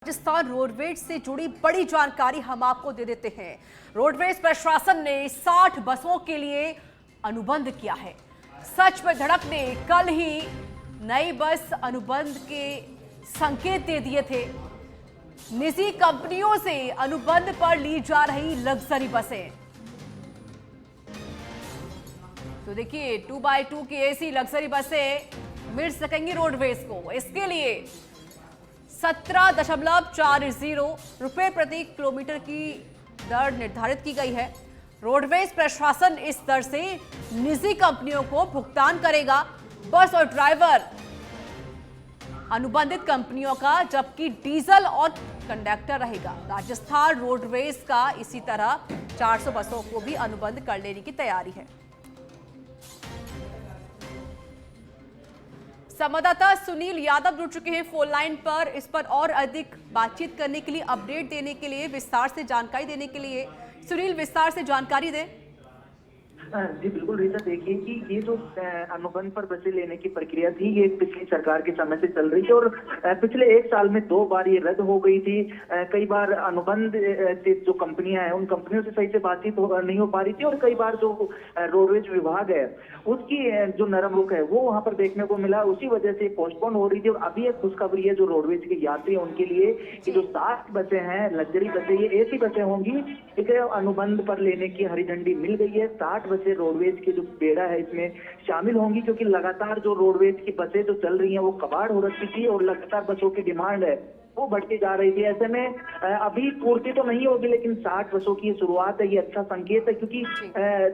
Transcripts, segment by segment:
Rajasthan roadways से जुड़ी बड़ी जानकारी हम आपको दे देते हैं। रोडवेज प्रशासन ने 60 बसों के लिए अनुबंध किया है। सच में धड़क ने कल ही नई बस अनुबंध के संकेत दे दिए थे। निजी कंपनियों से अनुबंध पर ली जा रही लग्जरी बसें, तो देखिए 2x2 की एसी लग्जरी बसें मिल सकेंगी रोडवेज को। इसके लिए 17.40 रुपए प्रति किलोमीटर की दर निर्धारित की गई है। रोडवेज प्रशासन इस दर से निजी कंपनियों को भुगतान करेगा। बस और ड्राइवर अनुबंधित कंपनियों का, जबकि डीजल और कंडक्टर रहेगा। राजस्थान रोडवेज का इसी तरह 400 बसों को भी अनुबंध कर लेने की तैयारी है। संवाददाता सुनील यादव जुड़ चुके हैं फोन लाइन पर। इस पर और अधिक बातचीत करने के लिए, अपडेट देने के लिए, विस्तार से जानकारी देने के लिए सुनील विस्तार से जानकारी दें। जी बिल्कुल रीता, देखिए कि ये जो अनुबंध पर बसें लेने की प्रक्रिया थी, ये पिछली सरकार के समय से चल रही थी और पिछले 1 साल में 2 बार ये रद्द हो गई थी। कई बार अनुबंध से जो कंपनियां हैं, उन कंपनियों से सही से बातचीत नहीं हो पा रही थी और कई बार जो रोडवेज विभाग है उसकी जो नरम रुख है वो वहां पर देखने को मिला। उसी वजह से पोस्टपोन हो रही थी। और अभी एक खुशखबरी है जो रोडवेज के यात्री हैं उनके लिए कि जो 60 बसें हैं लग्जरी बसें, ये ऐसी बसें होंगी, एक अनुबंध पर लेने की हरी झंडी मिल गई है। 60 बसें रोडवेज की जो बेड़ा है इसमें शामिल होंगी, क्योंकि लगातार जो रोडवेज की बसें जो चल रही हैं वो कबाड़ हो रखी थी और लगातार बसों की डिमांड है वो बढ़ती जा रही थी। ऐसे में अभी पूर्ति तो नहीं होगी, लेकिन 60 बसों की शुरुआत है, ये अच्छा संकेत है। क्योंकि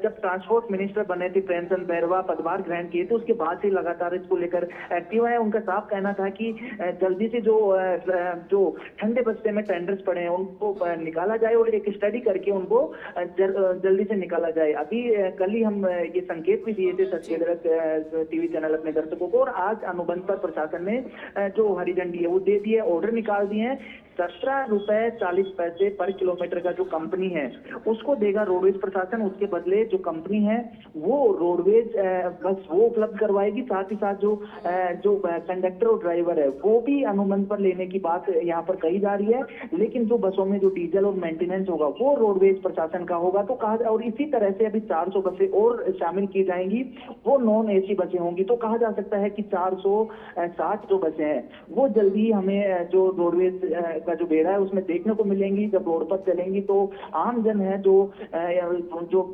जब ट्रांसपोर्ट मिनिस्टर बने थे प्रेमचंद बैरवा, पदभार ग्रहण किए थे, उसके बाद से लगातार इसको लेकर एक्टिव है। उनका साफ कहना था कि जल्दी से जो ठंडे बस्ते में टेंडर्स पड़े हैं उनको निकाला जाए और एक स्टडी करके उनको जल्दी से निकाला जाए। अभी कल ही हम ये संकेत भी दिए थे सचेत टीवी चैनल अपने दर्शकों को, और आज अनुबंध पर प्रशासन ने जो हरी झंडी है वो दे दी है, ऑर्डर निकाल दिए हैं। 17.40 पर किलोमीटर का जो कंपनी है उसको देगा रोडवेज प्रशासन। उसके बदले जो कंपनी है वो रोडवेज बस वो उपलब्ध करवाएगी। साथ ही साथ जो कंडक्टर और ड्राइवर है वो भी अनुबंध पर लेने की बात यहाँ पर कही जा रही है। लेकिन जो बसों में जो डीजल और मेंटेनेंस होगा वो रोडवेज प्रशासन का होगा। तो कहा, और इसी तरह से अभी 400 बसें और शामिल की जाएंगी, वो नॉन एसी बसें होंगी। तो कहा जा सकता है कि 460 जो बसें हैं वो जल्दी हमें जो रोडवेज का जो बेड़ा है उसमें देखने को मिलेंगी। जब रोड पर चलेंगी तो आम जन है जो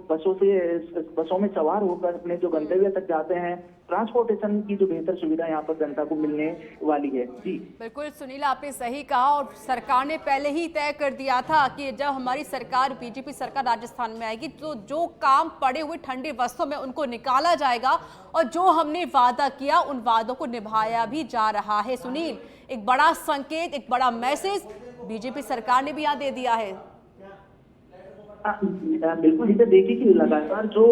बसों में सवार होकर अपने जो गंतव्य तक जाते हैं, ट्रांसपोर्टेशन की जो बेहतर सुविधा यहाँ पर जनता को मिलने वाली है। जी बिल्कुल सुनील, आपने सही कहा। और सरकार ने पहले ही तय कर दिया था कि जब हमारी सरकार, बीजेपी सरकार राजस्थान में आएगी तो जो काम पड़े हुए ठंडे बसों में उनको निकाला जाएगा, और जो हमने वादा किया उन वादों को निभाया भी जा रहा है। सुनील, एक बड़ा संकेत, एक बड़ा मैसेज बीजेपी सरकार ने भी यहाँ दे दिया है। बिल्कुल इसे देखिए कि लगातार जो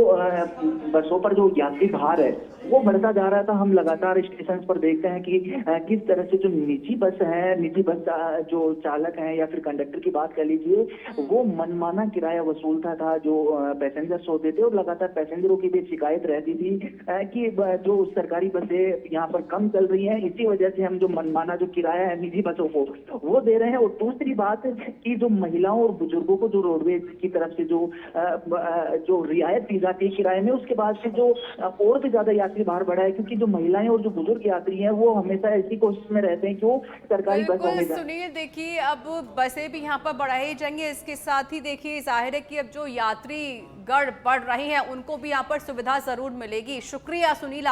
बसों पर जो यात्री भार है वो बढ़ता जा रहा था। हम लगातार स्टेशन पर देखते हैं कि किस तरह से जो निजी बस जो चालक हैं या फिर कंडक्टर की बात कर लीजिए, वो मनमाना किराया वसूलता था जो पैसेंजर्स होते थे। और लगातार पैसेंजरों की भी शिकायत रहती थी कि जो सरकारी बसें यहाँ पर कम चल रही हैं, इसी वजह से हम जो मनमाना जो किराया है निजी बसों को वो दे रहे हैं। और दूसरी बात कि जो महिलाओं और बुजुर्गों को जो रोडवेज की तरफ से जो रियायत दी जाती है किराए में, उसके बाद से जो और भी ज्यादा यात्री भार बढ़ा है। क्योंकि जो महिलाएं और जो बुजुर्ग यात्री हैं वो हमेशा ऐसी कोशिश में रहते हैं कि वो सरकारी बसों में जाएं। सुनील, देखिए अब बसें भी यहाँ पर बढ़ाई जाएंगी। इसके साथ ही देखिए जाहिर है कि अब जो यात्री गण बढ़ रहे हैं उनको भी यहाँ पर सुविधा जरूर मिलेगी। शुक्रिया सुनील।